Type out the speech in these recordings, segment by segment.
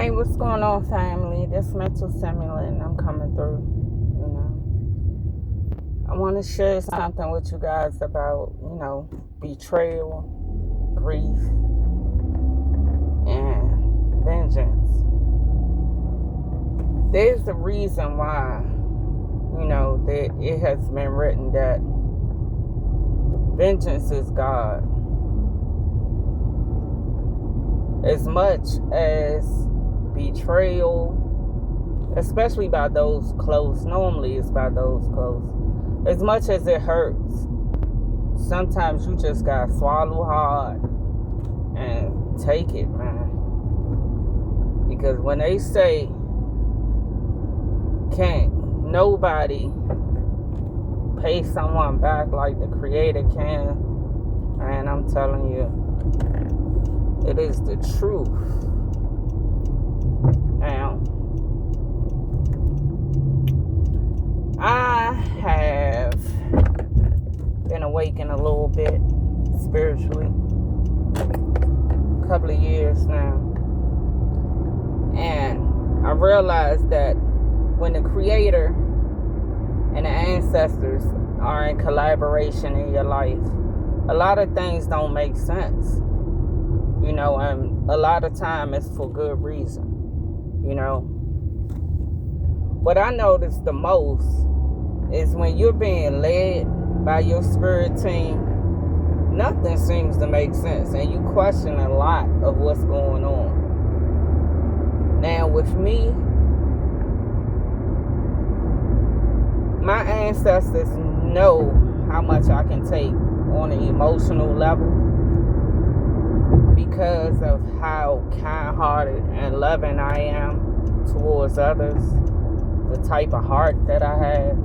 Hey, what's going on, family? This mental stimulant, I'm coming through. I want to share something with you guys about, betrayal, grief, and vengeance. There's a reason why, that it has been written that vengeance is God. As much as betrayal, especially by those close, normally it's by those close, as much as it hurts, sometimes you just gotta swallow hard and take it, man. Because when they say can't nobody pay someone back like the Creator can, and I'm telling you, it is the truth. Now, I have been awakened a little bit spiritually, a couple of years now, and I realized that when the Creator and the ancestors are in collaboration in your life, a lot of things don't make sense, and a lot of time it's for good reason. What I notice the most is when you're being led by your spirit team, nothing seems to make sense, and you question a lot of what's going on. Now, with me, my ancestors know how much I can take on an emotional level because of how kind-hearted and loving I am towards others, the type of heart that I have.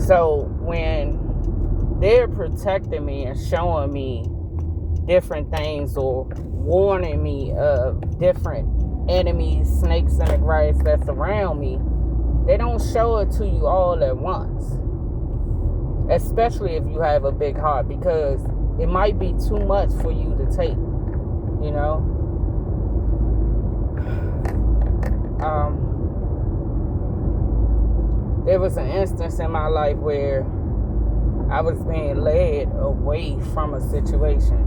So when they're protecting me and showing me different things or warning me of different enemies, snakes in the grass that's around me, they don't show it to you all at once. Especially if you have a big heart, because it might be too much for you to take, There was an instance in my life where I was being led away from a situation,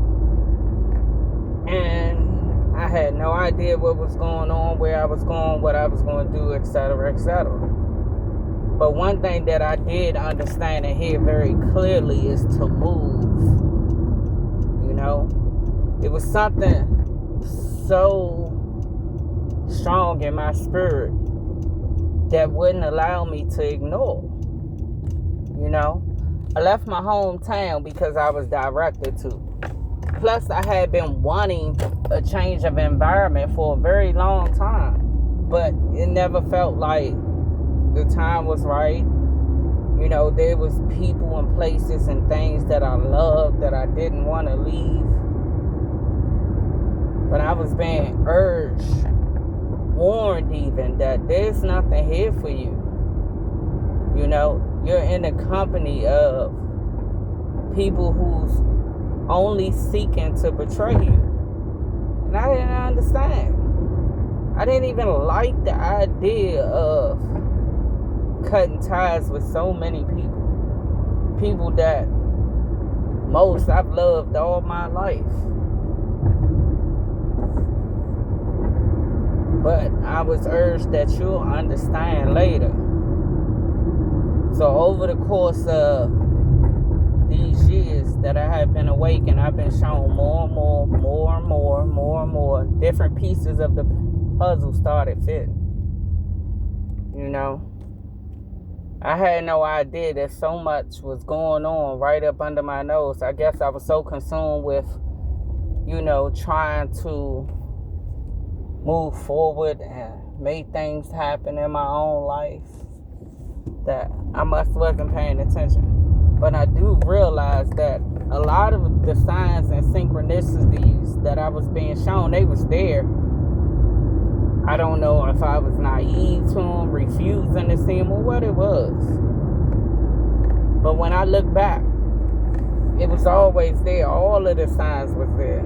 and I had no idea what was going on, where I was going, what I was going to do, etc., etc. But one thing that I did understand and hear very clearly is to move. It was something so strong in my spirit that wouldn't allow me to ignore. I left my hometown because I was directed to. Plus, I had been wanting a change of environment for a very long time, but it never felt like the time was right. There was people and places and things that I loved that I didn't want to leave. But I was being urged, warned even, that there's nothing here for you. You're in the company of people who's only seeking to betray you. And I didn't understand. I didn't even like the idea of cutting ties with so many people. People that most I've loved all my life. But I was urged that you'll understand later. So over the course of these years that I have been awakened, I've been shown more and more. Different pieces of the puzzle started fitting. I had no idea that so much was going on right up under my nose. I guess I was so consumed with, trying to move forward and make things happen in my own life that I wasn't paying attention. But I do realize that a lot of the signs and synchronicities that I was being shown, they was there. I don't know if I was naive to them, refusing to see them, or what it was. But when I look back, it was always there. All of the signs was there,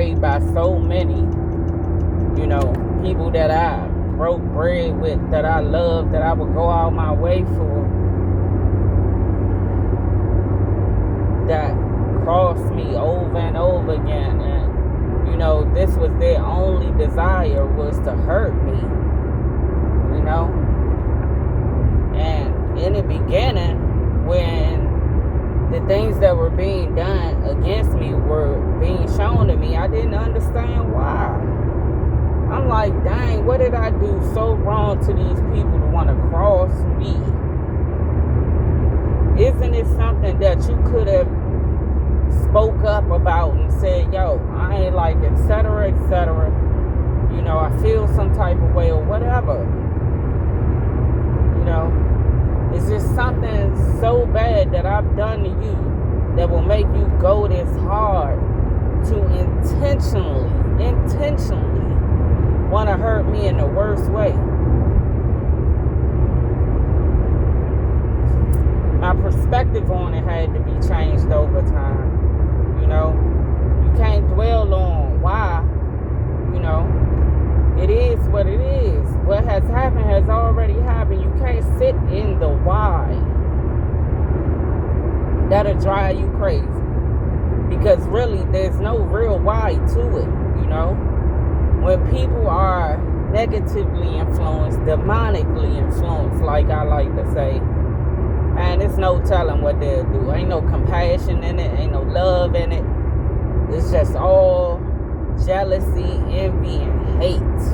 betrayed by so many, you know, people that I broke bread with, that I loved, that I would go out my way for, that crossed me over and over again. And, you know, this was their only desire, was to hurt me, you know. And in the beginning, when the things that were being done against me were being shown to me, I didn't understand why. I'm like, dang, what did I do so wrong to these people to want to cross me? Isn't it something that you could have spoke up about and said, yo, I ain't like, etc., etc., you know, I feel some type of way or whatever, you know? It's just something so bad that I've done to you that will make you go this hard to intentionally want to hurt me in the worst way. My perspective on it had to be changed over time. You know, you can't dwell on why. You know, it is what it is. What has happened has already happened. You can't sit in the why. That'll drive you crazy. Because really, there's no real why to it, you know. When people are negatively influenced, demonically influenced, like I like to say, and there's no telling what they'll do. Ain't no compassion in it, ain't no love in it. It's just all jealousy, envy, and hate.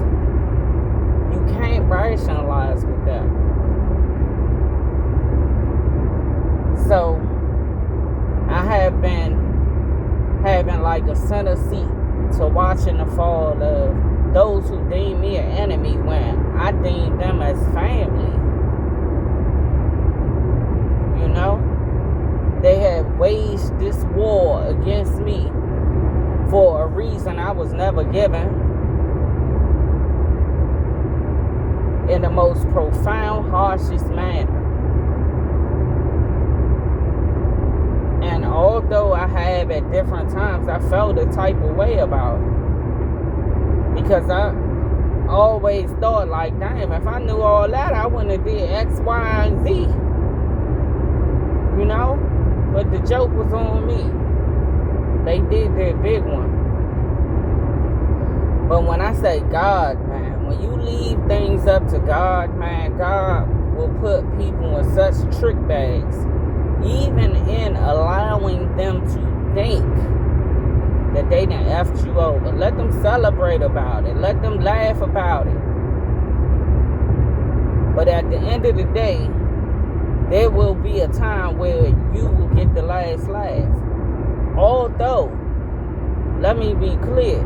You can't rationalize with that. So, I have been having like a center seat to watching the fall of those who deem me an enemy when I deem them as family. You know? They have waged this war against me for a reason I was never given, in the most profound, harshest manner. And although I have at different times, I felt a type of way about it. Because I always thought like, damn, if I knew all that, I wouldn't have did X, Y, and Z. You know? But the joke was on me. They did their big one. But when I say God, man, when you leave things up to God, man, God will put people in such trick bags, even in allowing them to think that they done effed you over. Let them celebrate about it. Let them laugh about it. But at the end of the day, there will be a time where you will get the last laugh. Although, let me be clear,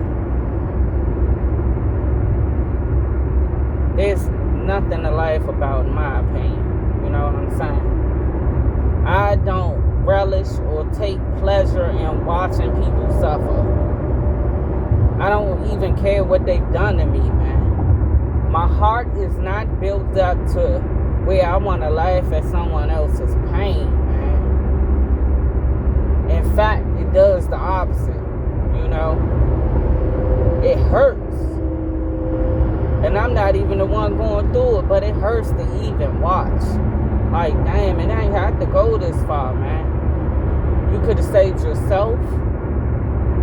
there's nothing to laugh about in my opinion. You know what I'm saying? I don't relish or take pleasure in watching people suffer. I don't even care what they've done to me, man. My heart is not built up to where I want to laugh at someone else's pain, man. In fact, it does the opposite, you know. It hurts. And I'm not even the one going through it, but it hurts to even watch. Like, damn, it ain't had to go this far, man. You could have saved yourself.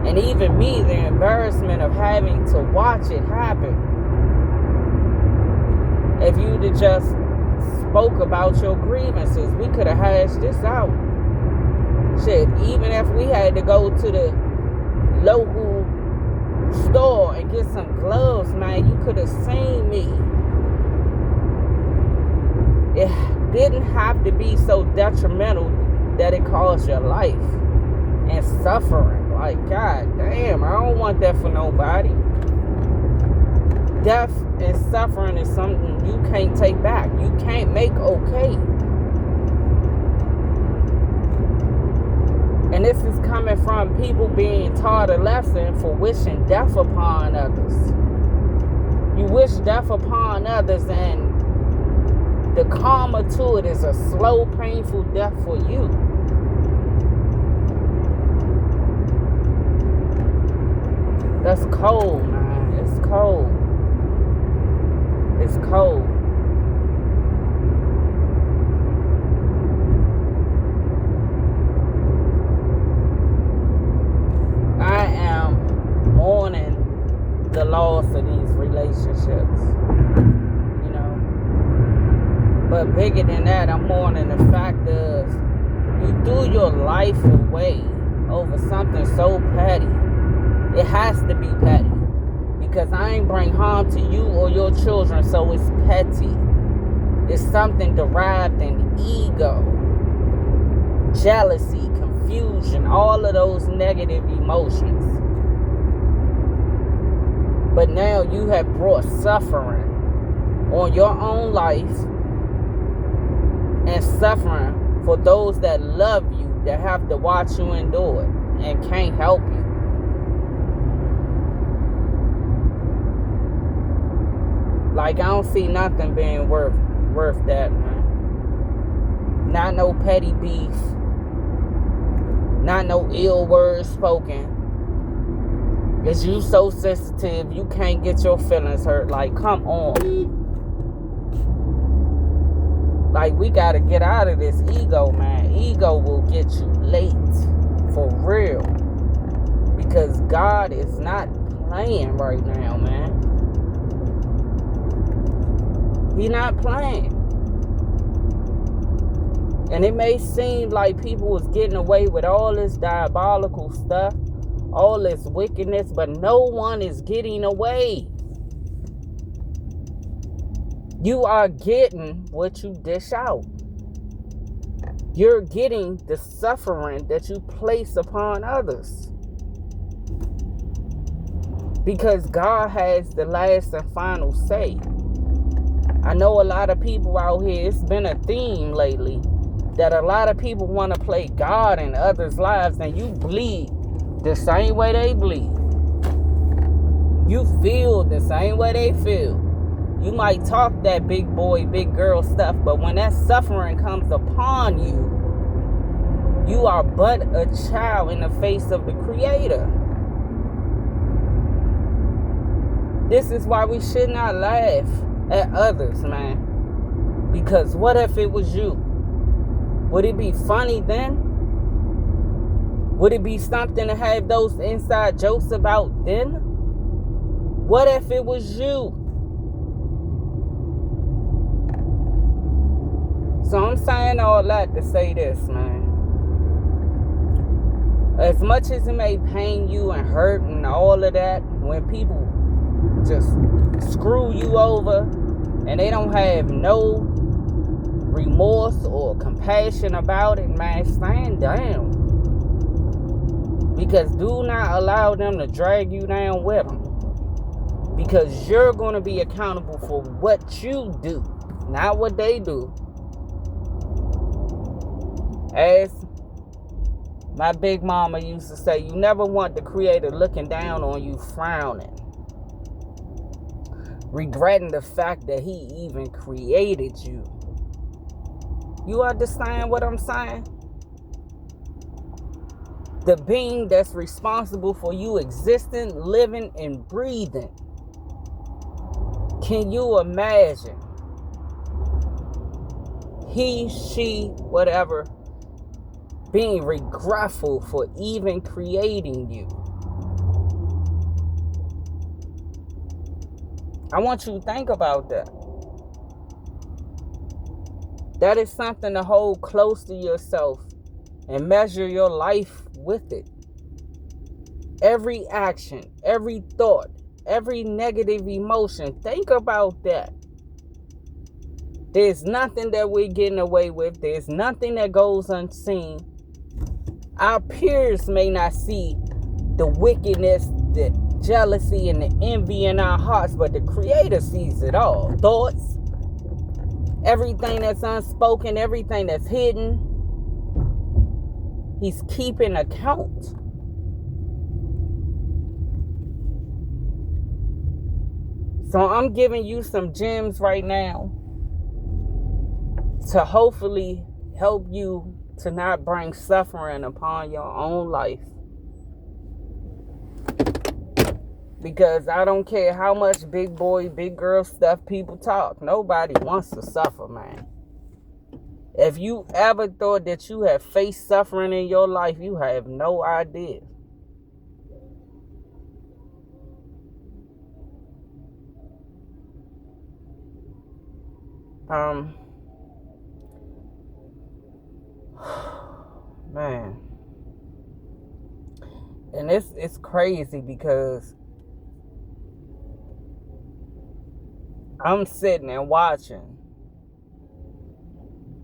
And even me, the embarrassment of having to watch it happen. If you'd have just spoke about your grievances, we could have hashed this out. Shit, even if we had to go to the local store and get some gloves, man, you could have seen me. It didn't have to be so detrimental that it caused your life and suffering. Like, god damn, I don't want that for nobody. Death and suffering is something you can't take back. You can't make okay. And this is coming from people being taught a lesson for wishing death upon others. You wish death upon others, and the karma to it is a slow, painful death for you. cold, man. It's cold. It's cold. I am mourning the loss of these relationships, you know. But bigger than that, I'm mourning the fact of you threw your life away over something so petty. It has to be petty. Because I ain't bring harm to you or your children, so it's petty. It's something derived in ego, jealousy, confusion, all of those negative emotions. But now you have brought suffering on your own life and suffering for those that love you, that have to watch you endure it and can't help you. Like, I don't see nothing being worth that, man. Not no petty beef. Not no ill words spoken. Is you so sensitive you can't get your feelings hurt? Like, come on. Like, we gotta get out of this ego, man. Ego will get you late. For real. Because God is not playing right now, man. He not playing. And it may seem like people was getting away with all this diabolical stuff, all this wickedness, but no one is getting away. You are getting what you dish out. You're getting the suffering that you place upon others. Because God has the last and final say. I know a lot of people out here, it's been a theme lately, that a lot of people want to play God in others' lives, and you bleed the same way they bleed. You feel the same way they feel. You might talk that big boy, big girl stuff, but when that suffering comes upon you, you are but a child in the face of the Creator. This is why we should not laugh at others, man. Because what if it was you? Would it be funny then? Would it be something to have those inside jokes about then? What if it was you? So I'm saying all that to say this, man. As much as it may pain you and hurt and all of that, when people just screw you over and they don't have no remorse or compassion about it, man, stand down. Because do not allow them to drag you down with them. Because you're going to be accountable for what you do, not what they do. As my big mama used to say, you never want the Creator looking down on you frowning, regretting the fact that He even created you. You understand what I'm saying? The being that's responsible for you existing, living, and breathing. Can you imagine? He, she, whatever, being regretful for even creating you. I want you to think about that. That is something to hold close to yourself and measure your life with it. Every action, every thought, every negative emotion, think about that. There's nothing that we're getting away with. There's nothing that goes unseen. Our peers may not see the wickedness, the jealousy, and the envy in our hearts, but the Creator sees it all. Thoughts, everything that's unspoken, everything that's hidden, He's keeping account. So I'm giving you some gems right now to hopefully help you to not bring suffering upon your own life. Because I don't care how much big boy, big girl stuff people talk. Nobody wants to suffer, man. If you ever thought that you have faced suffering in your life, you have no idea. Man. And it's crazy because I'm sitting and watching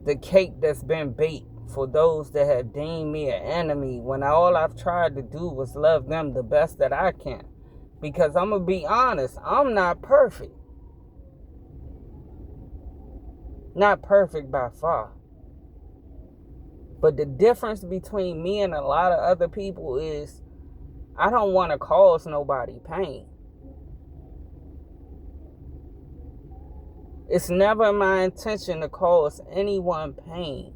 the cake that's been baked for those that have deemed me an enemy when all I've tried to do was love them the best that I can. Because I'm going to be honest, I'm not perfect. Not perfect by far. But the difference between me and a lot of other people is I don't want to cause nobody pain. It's never my intention to cause anyone pain.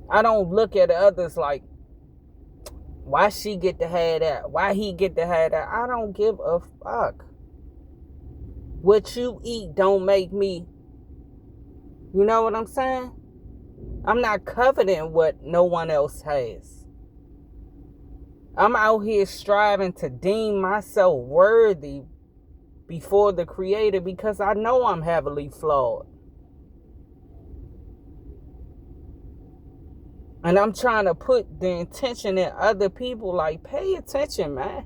I don't look at others like, why she get to have that? Why he get to have that? I don't give a fuck. What you eat don't make me, you know what I'm saying? I'm not coveting what no one else has. I'm out here striving to deem myself worthy before the Creator because I know I'm heavily flawed. And I'm trying to put the intention in other people, like, pay attention, man.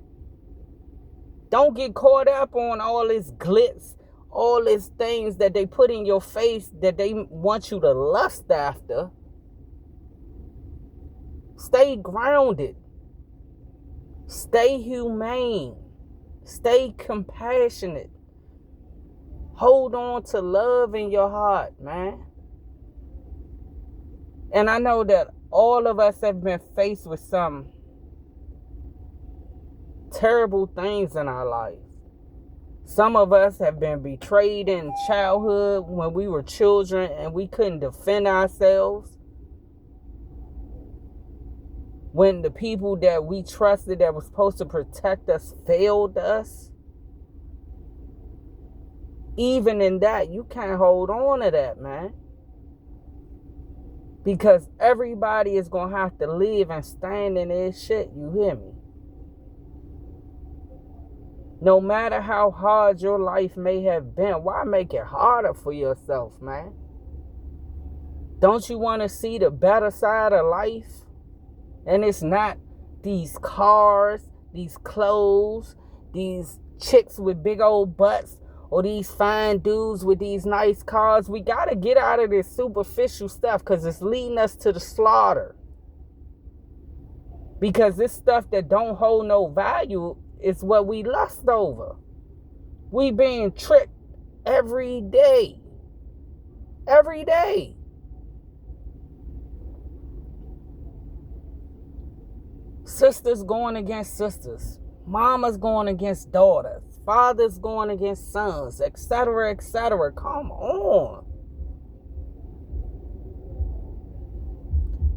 Don't get caught up on all this glitz, all these things that they put in your face that they want you to lust after. Stay grounded. Stay humane. Stay compassionate. Hold on to love in your heart, man. And I know that all of us have been faced with some terrible things in our life. Some of us have been betrayed in childhood when we were children and we couldn't defend ourselves. When the people that we trusted that were supposed to protect us failed us. Even in that, you can't hold on to that, man. Because everybody is going to have to live and stand in their shit, you hear me? No matter how hard your life may have been, why make it harder for yourself, man? Don't you want to see the better side of life? And it's not these cars, these clothes, these chicks with big old butts, or these fine dudes with these nice cars. We got to get out of this superficial stuff because it's leading us to the slaughter. Because this stuff that don't hold no value is what we lust over. We being tricked every day. Every day. Sisters going against sisters. Mamas going against daughters. Fathers going against sons, etc., etc. Come on.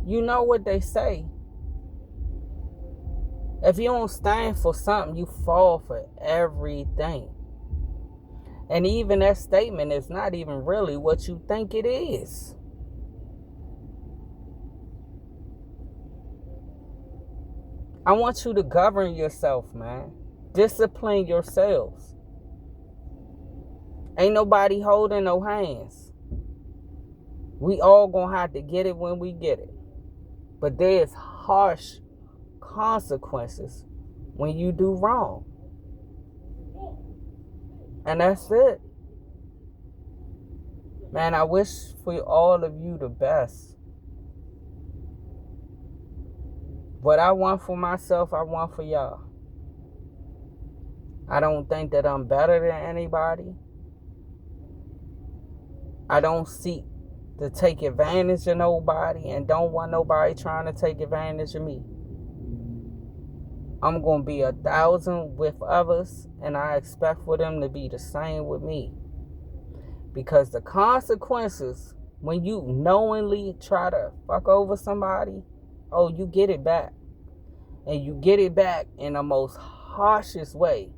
You know what they say. If you don't stand for something, you fall for everything. And even that statement is not even really what you think it is. I want you to govern yourself, man. Discipline yourselves. Ain't nobody holding no hands. We all gonna have to get it when we get it. But there's harsh consequences when you do wrong. And that's it. Man, I wish for all of you the best. What I want for myself, I want for y'all. I don't think that I'm better than anybody. I don't seek to take advantage of nobody and don't want nobody trying to take advantage of me. I'm going to be 1,000 with others, and I expect for them to be the same with me. Because the consequences, when you knowingly try to fuck over somebody, oh, you get it back. And you get it back in the most harshest way,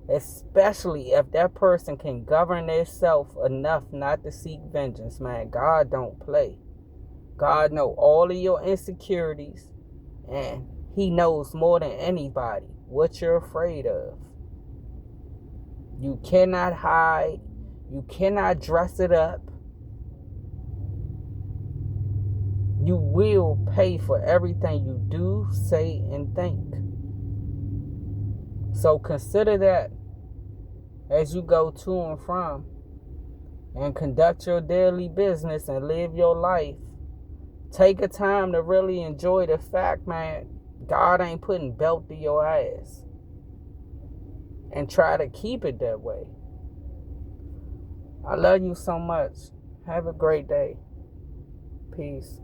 especially if that person can govern themselves enough not to seek vengeance, man. God don't play. God knows all of your insecurities, and he knows more than anybody what you're afraid of. You cannot hide. You cannot dress it up. You will pay for everything you do, say, and think. So consider that as you go to and from and conduct your daily business and live your life. Take a time to really enjoy the fact, man, God ain't putting belt to your ass. And try to keep it that way. I love you so much. Have a great day. Peace.